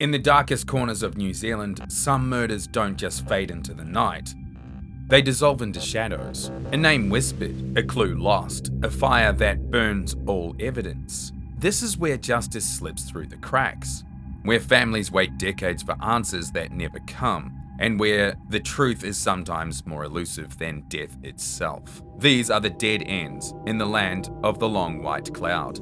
In the darkest corners of New Zealand, some murders don't just fade into the night. They dissolve into shadows. A name whispered, a clue lost, a fire that burns all evidence. This is where justice slips through the cracks, where families wait decades for answers that never come, and where the truth is sometimes more elusive than death itself. These are the dead ends in the land of the long white cloud.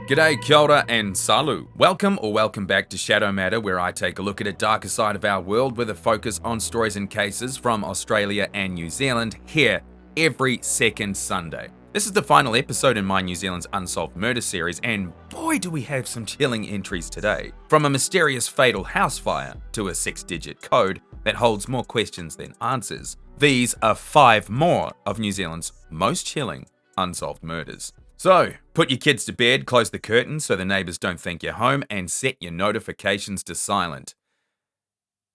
G'day, kia ora, and salu. Welcome back to Shadow Matter, where I take a look at a darker side of our world with a focus on stories and cases from Australia and New Zealand here every second Sunday. This is the final episode in my New Zealand's Unsolved Murder Series, and boy do we have some chilling entries today. From a mysterious fatal house fire to a 6-digit code that holds more questions than answers. These are 5 more of New Zealand's most chilling unsolved murders. So, put your kids to bed, close the curtains so the neighbours don't think you're home, and set your notifications to silent.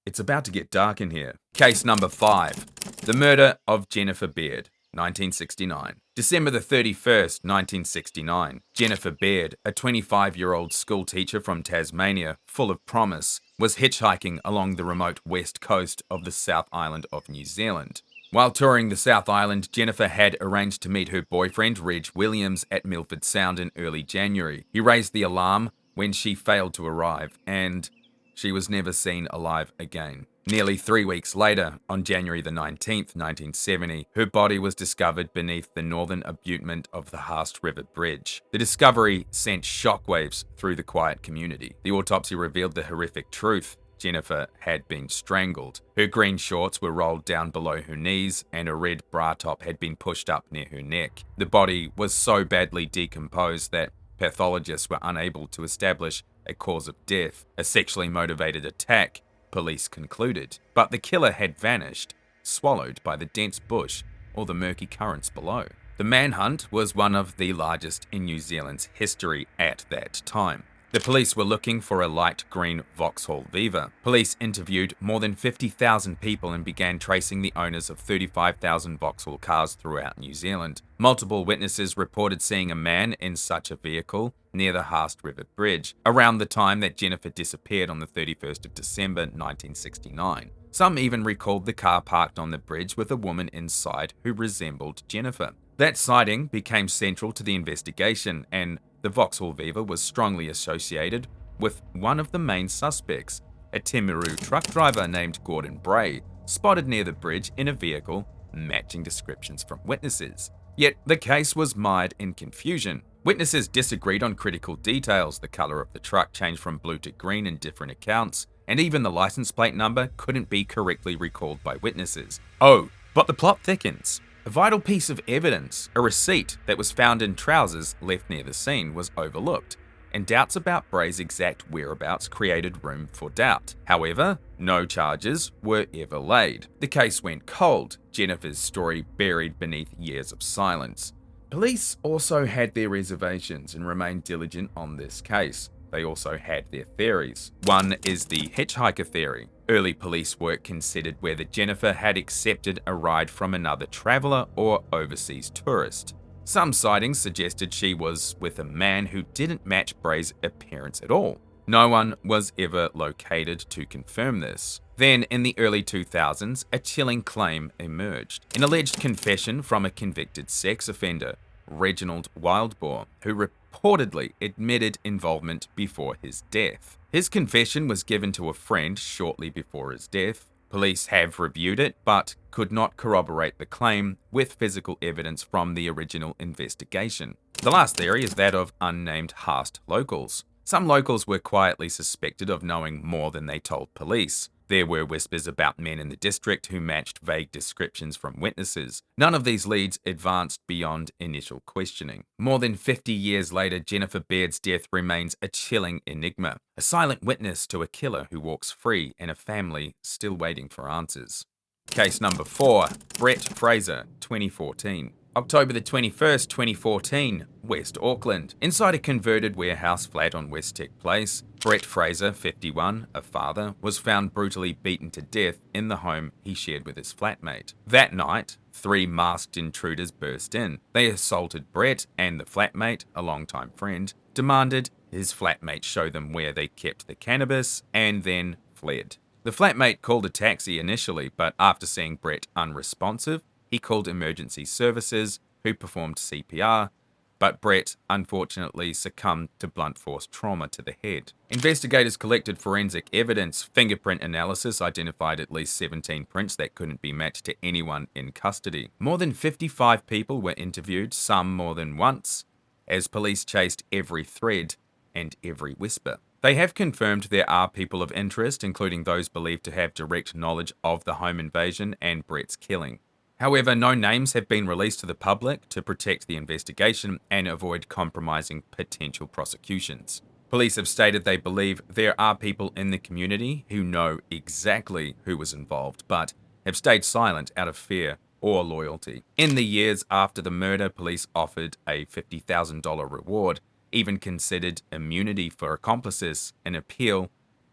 It's about to get dark in here. Case number 5. The murder of Jennifer Baird, 1969. December the 31st, 1969. Jennifer Baird, a 25-year-old school teacher from Tasmania, full of promise, was hitchhiking along the remote west coast of the South Island of New Zealand. While touring the South Island, Jennifer had arranged to meet her boyfriend, Reg Williams, at Milford Sound in early January. He raised the alarm when she failed to arrive, and she was never seen alive again. Nearly 3 weeks later, on January the 19th, 1970, her body was discovered beneath the northern abutment of the Haast River Bridge. The discovery sent shockwaves through the quiet community. The autopsy revealed the horrific truth. Jennifer had been strangled. Her green shorts were rolled down below her knees, and a red bra top had been pushed up near her neck. The body was so badly decomposed that pathologists were unable to establish a cause of death. A sexually motivated attack, police concluded. But the killer had vanished, swallowed by the dense bush or the murky currents below. The manhunt was one of the largest in New Zealand's history at that time. The police were looking for a light green Vauxhall Viva. Police interviewed more than 50,000 people and began tracing the owners of 35,000 Vauxhall cars throughout New Zealand. Multiple witnesses reported seeing a man in such a vehicle near the Haast River Bridge around the time that Jennifer disappeared on the 31st of December 1969. Some even recalled the car parked on the bridge with a woman inside who resembled Jennifer. That sighting became central to the investigation, and the Vauxhall Viva was strongly associated with one of the main suspects, a Timaru truck driver named Gordon Bray, spotted near the bridge in a vehicle matching descriptions from witnesses. Yet the case was mired in confusion. Witnesses disagreed on critical details. The colour of the truck changed from blue to green in different accounts, and even the license plate number couldn't be correctly recalled by witnesses. Oh, but the plot thickens. A vital piece of evidence, a receipt that was found in trousers left near the scene, was overlooked, and doubts about Bray's exact whereabouts created room for doubt. However, no charges were ever laid. The case went cold, Jennifer's story buried beneath years of silence. Police also had their reservations and remained diligent on this case. They also had their theories. One is the hitchhiker theory. Early police work considered whether Jennifer had accepted a ride from another traveller or overseas tourist. Some sightings suggested she was with a man who didn't match Bray's appearance at all. No one was ever located to confirm this. Then, in the early 2000s, a chilling claim emerged. An alleged confession from a convicted sex offender, Reginald Wildboar, who reportedly admitted involvement before his death. His confession was given to a friend shortly before his death. Police have reviewed it, but could not corroborate the claim with physical evidence from the original investigation. The last theory is that of unnamed Haast locals. Some locals were quietly suspected of knowing more than they told police. There were whispers about men in the district who matched vague descriptions from witnesses. None of these leads advanced beyond initial questioning. More than 50 years later, Jennifer Baird's death remains a chilling enigma, a silent witness to a killer who walks free and a family still waiting for answers. Case number 4, Brett Fraser, 2014. October the 21st, 2014, West Auckland. Inside a converted warehouse flat on West Tech Place, Brett Fraser, 51, a father, was found brutally beaten to death in the home he shared with his flatmate. That night, 3 masked intruders burst in. They assaulted Brett, and the flatmate, a longtime friend, demanded his flatmate show them where they kept the cannabis and then fled. The flatmate called a taxi initially, but after seeing Brett unresponsive, he called emergency services, who performed CPR, but Brett unfortunately succumbed to blunt force trauma to the head. Investigators collected forensic evidence. Fingerprint analysis identified at least 17 prints that couldn't be matched to anyone in custody. More than 55 people were interviewed, some more than once, as police chased every thread and every whisper. They have confirmed there are people of interest, including those believed to have direct knowledge of the home invasion and Brett's killing. However, no names have been released to the public to protect the investigation and avoid compromising potential prosecutions. Police have stated they believe there are people in the community who know exactly who was involved, but have stayed silent out of fear or loyalty. In the years after the murder, police offered a $50,000 reward, even considered immunity for accomplices, an appeal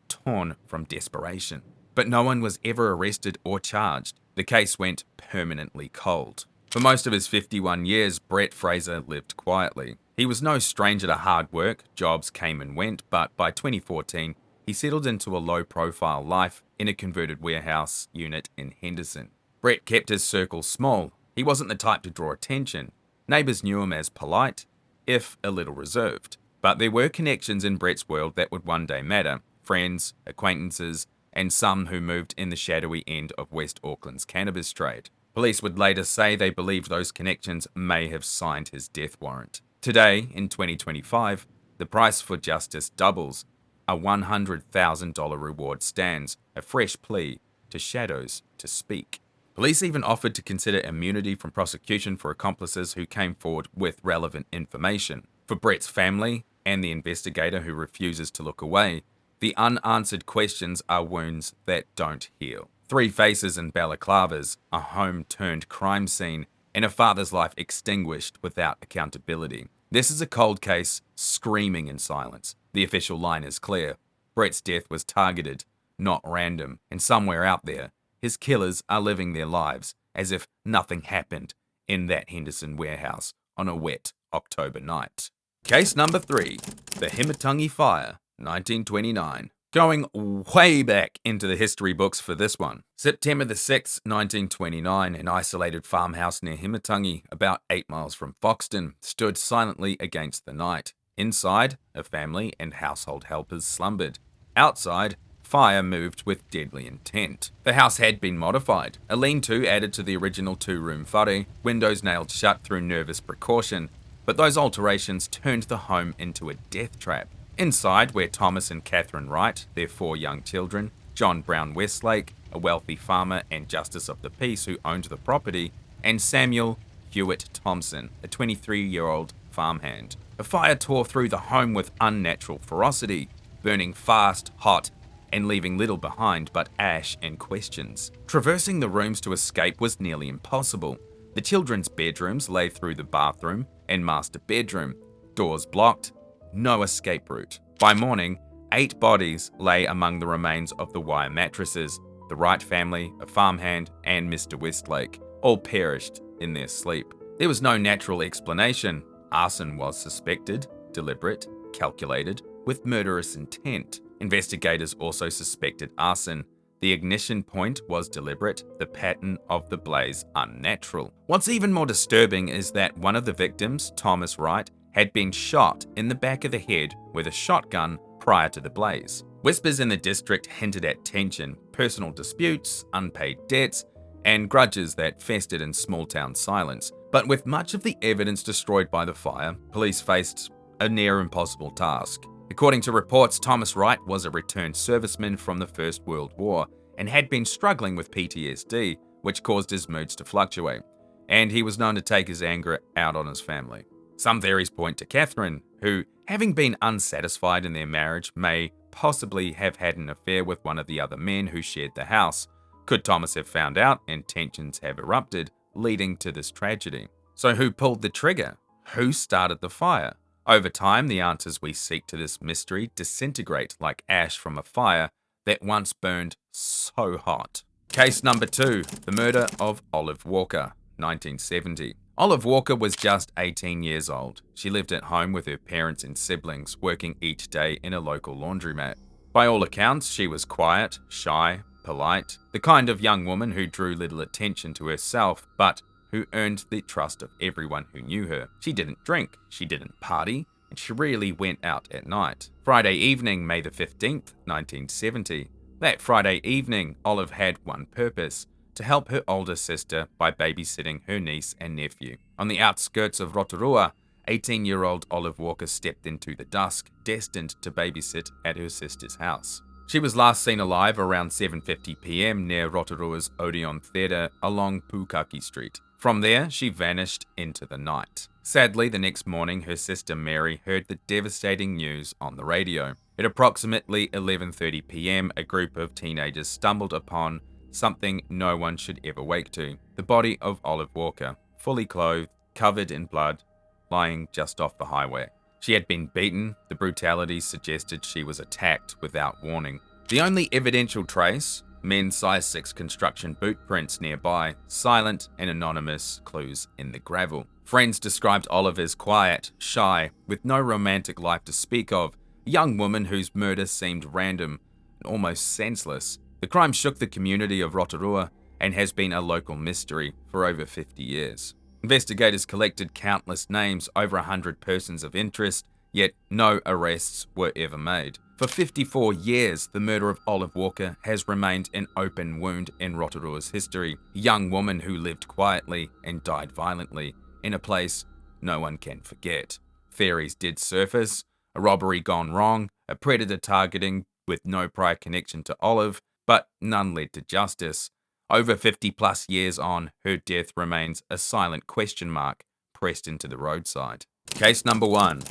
torn from desperation. But no one was ever arrested or charged. The case went permanently cold. For most of his 51 years, Brett Fraser lived quietly. He was no stranger to hard work, jobs came and went, but by 2014, he settled into a low-profile life in a converted warehouse unit in Henderson. Brett kept his circle small. He wasn't the type to draw attention. Neighbours knew him as polite, if a little reserved. But there were connections in Brett's world that would one day matter. Friends, acquaintances, and some who moved in the shadowy end of West Auckland's cannabis trade. Police would later say they believed those connections may have signed his death warrant. Today, in 2025, the price for justice doubles. A $100,000 reward stands, a fresh plea to shadows to speak. Police even offered to consider immunity from prosecution for accomplices who came forward with relevant information. For Brett's family and the investigator who refuses to look away, the unanswered questions are wounds that don't heal. 3 faces in balaclavas, a home turned crime scene, and a father's life extinguished without accountability. This is a cold case screaming in silence. The official line is clear. Brett's death was targeted, not random, and somewhere out there, his killers are living their lives as if nothing happened in that Henderson warehouse on a wet October night. Case number 3, the Himitangi Fire, 1929. Going way back into the history books for this one. September the 6th, 1929, an isolated farmhouse near Himitangi, about 8 miles from Foxton, stood silently against the night. Inside, a family and household helpers slumbered. Outside, fire moved with deadly intent. The house had been modified, a lean-to added to the original 2-room whare, windows nailed shut through nervous precaution, but those alterations turned the home into a death trap. Inside were Thomas and Catherine Wright, their 4 young children, John Brown Westlake, a wealthy farmer and justice of the peace who owned the property, and Samuel Hewitt Thompson, a 23-year-old farmhand. A fire tore through the home with unnatural ferocity, burning fast, hot, and leaving little behind but ash and questions. Traversing the rooms to escape was nearly impossible. The children's bedrooms lay through the bathroom and master bedroom, doors blocked, no escape route. By morning, 8 bodies lay among the remains of the wire mattresses. The Wright family, a farmhand, and Mr. Westlake all perished in their sleep. There was no natural explanation. Arson was suspected, deliberate, calculated, with murderous intent. Investigators also suspected arson. The ignition point was deliberate, the pattern of the blaze unnatural. What's even more disturbing is that one of the victims, Thomas Wright, had been shot in the back of the head with a shotgun prior to the blaze. Whispers in the district hinted at tension, personal disputes, unpaid debts, and grudges that festered in small-town silence. But with much of the evidence destroyed by the fire, police faced a near-impossible task. According to reports, Thomas Wright was a returned serviceman from the First World War and had been struggling with PTSD, which caused his moods to fluctuate, and he was known to take his anger out on his family. Some theories point to Catherine, who, having been unsatisfied in their marriage, may possibly have had an affair with one of the other men who shared the house. Could Thomas have found out and tensions have erupted, leading to this tragedy? So who pulled the trigger? Who started the fire? Over time, the answers we seek to this mystery disintegrate like ash from a fire that once burned so hot. Case number 2, the murder of Olive Walker, 1970. Olive Walker was just 18 years old. She lived at home with her parents and siblings, working each day in a local laundromat. By all accounts, she was quiet, shy, polite, the kind of young woman who drew little attention to herself, but who earned the trust of everyone who knew her. She didn't drink, she didn't party, and she rarely went out at night. Friday evening, May the 15th, 1970. That Friday evening, Olive had one purpose: to help her older sister by babysitting her niece and nephew. On the outskirts of Rotorua, 18-year-old Olive Walker stepped into the dusk, destined to babysit at her sister's house. She was last seen alive around 7:50 p.m. near Rotorua's Odeon Theatre along Pukaki Street. From there, she vanished into the night. Sadly, the next morning, her sister Mary heard the devastating news on the radio. At approximately 11:30 p.m., a group of teenagers stumbled upon something no one should ever wake to: the body of Olive Walker, fully clothed, covered in blood, lying just off the highway. She had been beaten. The brutality suggested she was attacked without warning. The only evidential trace: men's size 6 construction boot prints nearby, silent and anonymous clues in the gravel. Friends described Olive as quiet, shy, with no romantic life to speak of, a young woman whose murder seemed random and almost senseless. The crime shook the community of Rotorua and has been a local mystery for over 50 years. Investigators collected countless names, over 100 persons of interest, yet no arrests were ever made. For 54 years, the murder of Olive Walker has remained an open wound in Rotorua's history. A young woman who lived quietly and died violently in a place no one can forget. Theories did surface: a robbery gone wrong, a predator targeting with no prior connection to Olive, but none led to justice. Over 50 plus years on, her death remains a silent question mark pressed into the roadside. Case number 1,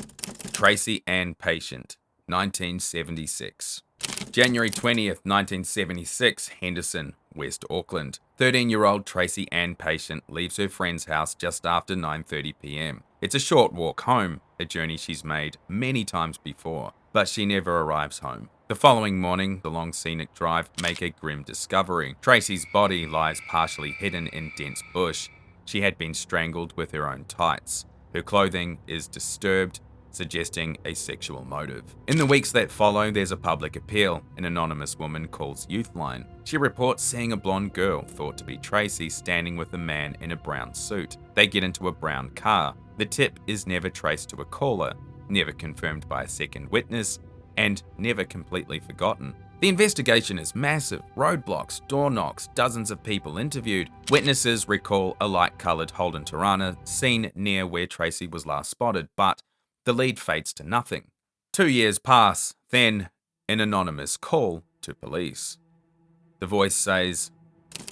Tracey Ann Patient, 1976. January 20th, 1976, Henderson, West Auckland. 13-year-old Tracey Ann Patient leaves her friend's house just after 9:30 p.m. It's a short walk home, a journey she's made many times before, but she never arrives home. The following morning, the long scenic drive make a grim discovery. Tracey's body lies partially hidden in dense bush. She had been strangled with her own tights. Her clothing is disturbed, suggesting a sexual motive. In the weeks that follow, there's a public appeal. An anonymous woman calls Youthline. She reports seeing a blonde girl, thought to be Tracey, standing with a man in a brown suit. They get into a brown car. The tip is never traced to a caller, never confirmed by a second witness, and never completely forgotten. The investigation is massive. Roadblocks, door knocks, dozens of people interviewed. Witnesses recall a light-coloured Holden Torana seen near where Tracey was last spotted, but the lead fades to nothing. 2 years pass, then an anonymous call to police. The voice says,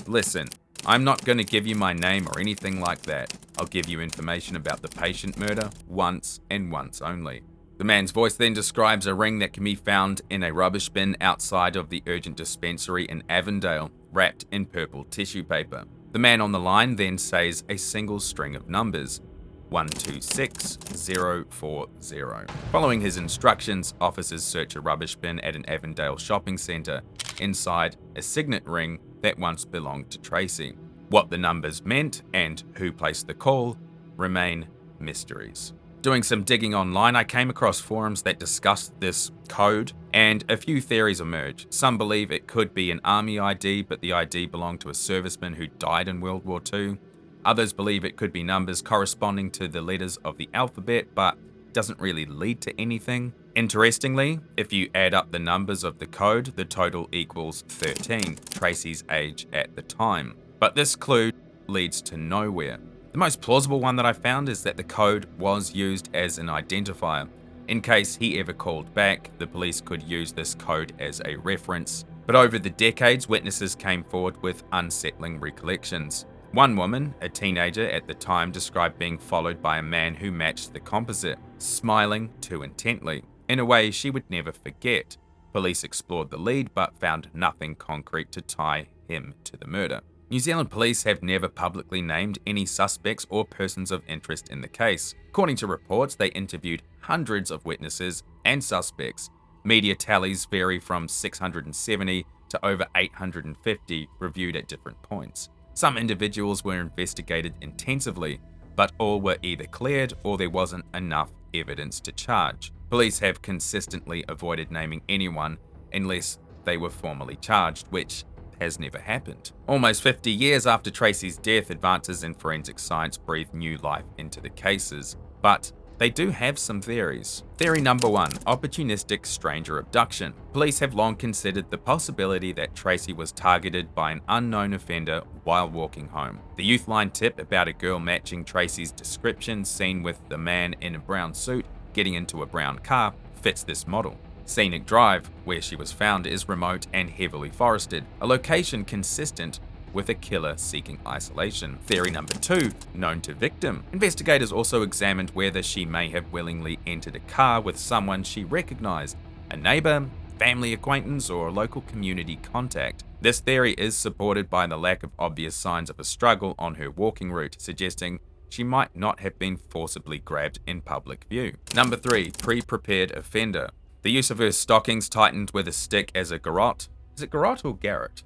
"Listen, I'm not going to give you my name or anything like that. I'll give you information about the Patient murder once and once only." The man's voice then describes a ring that can be found in a rubbish bin outside of the urgent dispensary in Avondale, wrapped in purple tissue paper. The man on the line then says a single string of numbers: 126040. Following his instructions, officers search a rubbish bin at an Avondale shopping centre. Inside, a signet ring that once belonged to Tracey. What the numbers meant and who placed the call remain mysteries. Doing some digging online, I came across forums that discussed this code, and a few theories emerged. Some believe it could be an army ID, but the ID belonged to a serviceman who died in World War II. Others believe it could be numbers corresponding to the letters of the alphabet, but doesn't really lead to anything. Interestingly, if you add up the numbers of the code, the total equals 13, Tracey's age at the time. But this clue leads to nowhere. The most plausible one that I found is that the code was used as an identifier. In case he ever called back, the police could use this code as a reference. But over the decades, witnesses came forward with unsettling recollections. One woman, a teenager at the time, described being followed by a man who matched the composite, smiling too intently, in a way she would never forget. Police explored the lead but found nothing concrete to tie him to the murder. New Zealand police have never publicly named any suspects or persons of interest in the case. According to reports, they interviewed hundreds of witnesses and suspects. Media tallies vary from 670 to over 850 reviewed at different points. Some individuals were investigated intensively, but all were either cleared or there wasn't enough evidence to charge. Police have consistently avoided naming anyone unless they were formally charged, which has never happened. Almost 50 years after Tracey's death, advances in forensic science breathe new life into the cases, but they do have some theories. Theory number 1, opportunistic stranger abduction. Police have long considered the possibility that Tracey was targeted by an unknown offender while walking home. The Youthline tip about a girl matching Tracey's description, seen with the man in a brown suit getting into a brown car, fits this model. Scenic Drive, where she was found, is remote and heavily forested, a location consistent with a killer seeking isolation. Theory number 2, known to victim. Investigators also examined whether she may have willingly entered a car with someone she recognized, a neighbor, family acquaintance, or a local community contact. This theory is supported by the lack of obvious signs of a struggle on her walking route, suggesting she might not have been forcibly grabbed in public view. Number 3, pre-prepared offender. The use of her stockings tightened with a stick as a garrote. Is it garrote or garrote?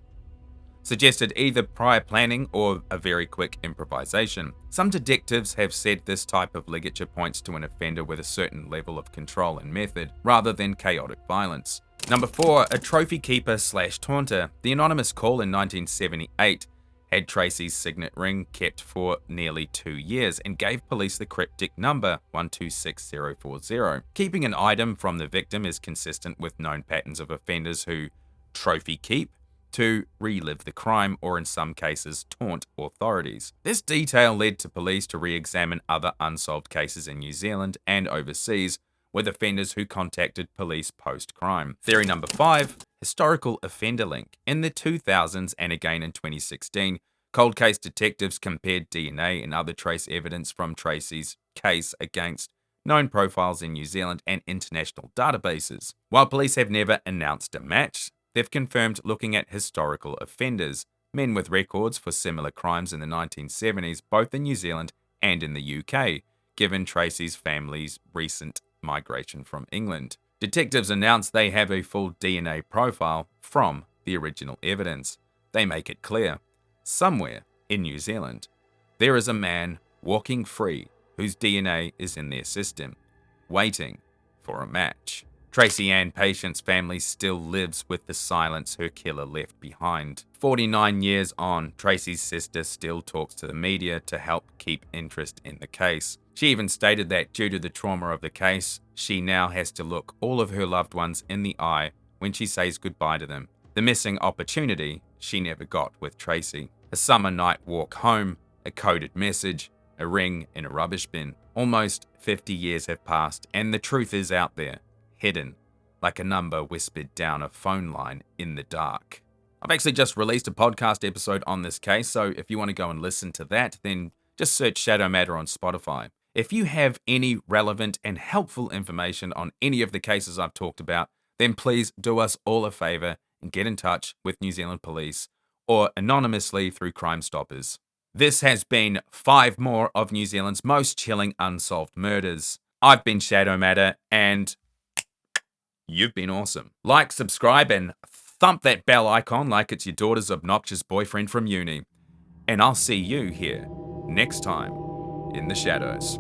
Suggested either prior planning or a very quick improvisation. Some detectives have said this type of ligature points to an offender with a certain level of control and method, rather than chaotic violence. Number 4, a trophy keeper / taunter. The anonymous call in 1978 had Tracey's signet ring kept for nearly 2 years and gave police the cryptic number 126040. Keeping an item from the victim is consistent with known patterns of offenders who trophy keep to relive the crime, or in some cases taunt authorities. This detail led to police to re-examine other unsolved cases in New Zealand and overseas with offenders who contacted police post-crime. Theory number 5, historical offender link. In the 2000s and again in 2016, cold case detectives compared DNA and other trace evidence from Tracey's case against known profiles in New Zealand and international databases. While police have never announced a match, they've confirmed looking at historical offenders, men with records for similar crimes in the 1970s, both in New Zealand and in the UK, given Tracey's family's recent migration from England. Detectives announced they have a full DNA profile from the original evidence. They make it clear, somewhere in New Zealand, there is a man walking free whose DNA is in their system, waiting for a match. Tracey Ann Patient's family still lives with the silence her killer left behind. 49 years on, Tracey's sister still talks to the media to help keep interest in the case. She even stated that due to the trauma of the case, she now has to look all of her loved ones in the eye when she says goodbye to them. The missing opportunity she never got with Tracey. A summer night walk home, a coded message, a ring in a rubbish bin. Almost 50 years have passed and the truth is out there, hidden, like a number whispered down a phone line in the dark. I've actually just released a podcast episode on this case, so if you want to go and listen to that, then just search Shadow Matter on Spotify. If you have any relevant and helpful information on any of the cases I've talked about, then please do us all a favour and get in touch with New Zealand Police or anonymously through Crime Stoppers. This has been 5 more of New Zealand's most chilling unsolved murders. I've been Shadow Matter, and you've been awesome. Like, subscribe, and thump that bell icon like it's your daughter's obnoxious boyfriend from uni. And I'll see you here next time in the shadows.